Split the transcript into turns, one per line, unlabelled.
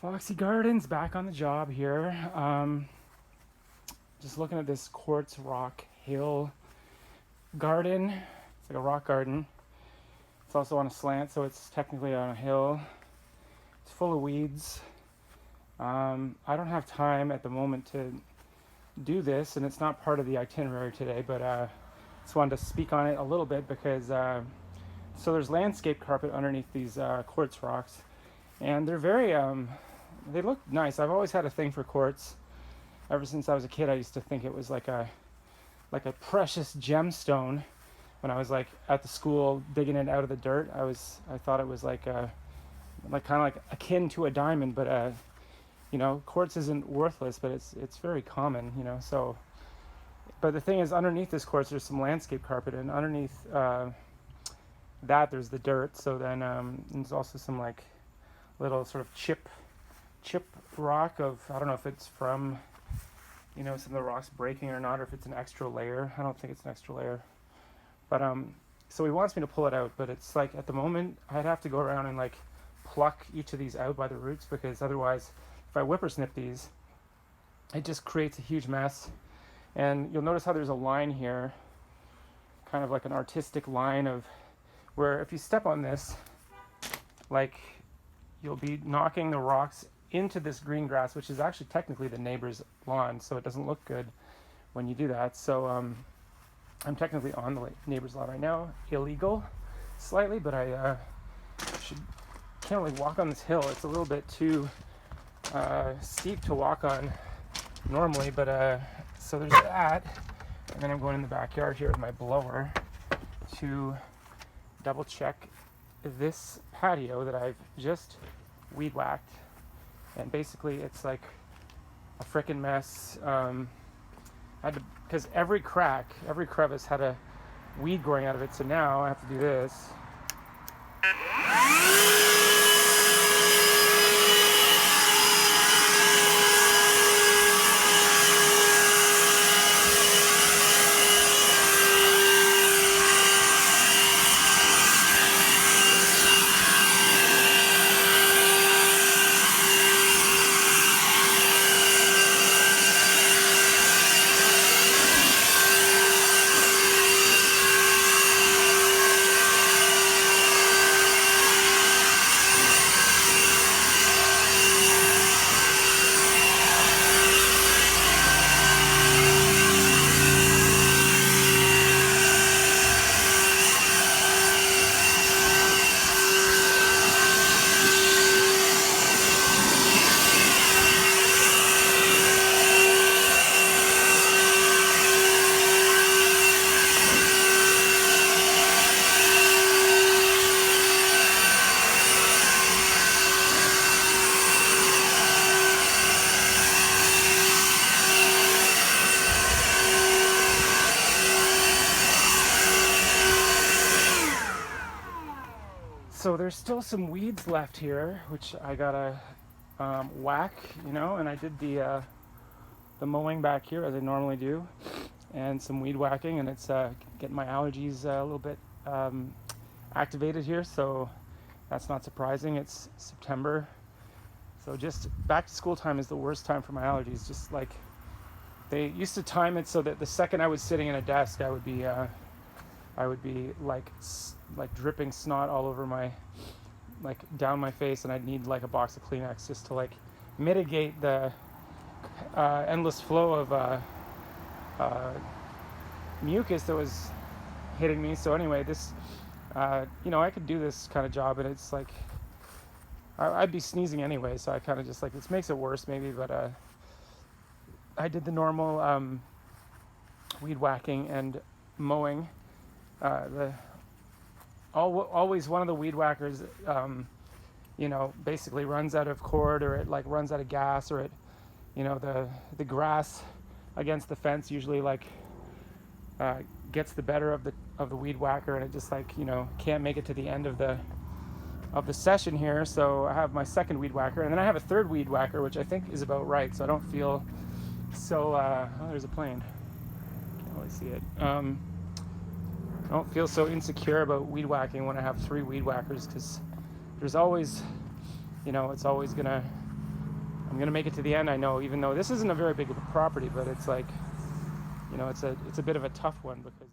Foxy Gardens back on the job here. Just looking at this quartz rock hill garden. It's like a rock garden. It's also on a slant, so it's technically on a hill. It's full of weeds. I don't have time at the moment to do this, and it's not part of the itinerary today, but just wanted to speak on it a little bit because so there's landscape carpet underneath these quartz rocks, and they're very they look nice. I've always had a thing for quartz. Ever since I was a kid, I used to think it was like a precious gemstone. When I was like at the school digging it out of the dirt, I thought it was like kind of like akin to a diamond, but quartz isn't worthless, but it's very common, So, but the thing is, underneath this quartz, there's some landscape carpet, and underneath that there's the dirt. So then there's also some like little sort of chip rock of, I don't know if it's from some of the rocks breaking or not, or if it's an extra layer. I don't think it's an extra layer, but so he wants me to pull it out, but it's like at the moment I'd have to go around and like pluck each of these out by the roots, because otherwise if I whippersnip these, it just creates a huge mess. And you'll notice how there's a line here, kind of like an artistic line of where if you step on this, like you'll be knocking the rocks into this green grass, which is actually technically the neighbor's lawn, so it doesn't look good when you do that. So I'm technically on the neighbor's lawn right now, illegal slightly, but I can't really walk on this hill. It's a little bit too steep to walk on normally, but so there's that. And then I'm going in the backyard here with my blower to double check this patio that I've just weed whacked. And basically it's like a frickin' mess. Because every crevice had a weed growing out of it, so now I have to do this. So there's still some weeds left here, which I gotta whack, and I did the mowing back here as I normally do, and some weed whacking, and it's getting my allergies a little bit activated here, so that's not surprising. It's September, so just back to school time is the worst time for my allergies. Just like they used to time it so that the second I was sitting in a desk, I would be like dripping snot all over my, like down my face, and I'd need like a box of Kleenex just to like mitigate the endless flow of mucus that was hitting me. So anyway, this I could do this kind of job, and it's like I'd be sneezing anyway, so I kind of just like, this makes it worse maybe, but I did the normal weed whacking and mowing. Always one of the weed whackers basically runs out of cord, or it like runs out of gas, or it the grass against the fence usually like gets the better of the weed whacker, and it just like can't make it to the end of the session here. So I have my second weed whacker, and then I have a third weed whacker, which I think is about right, so I don't feel so oh, there's a plane, can't really see it. I don't feel so insecure about weed whacking when I have 3 weed whackers, because there's always, it's always gonna I'm gonna make it to the end, I know, even though this isn't a very big property, but it's like, you know, it's a bit of a tough one because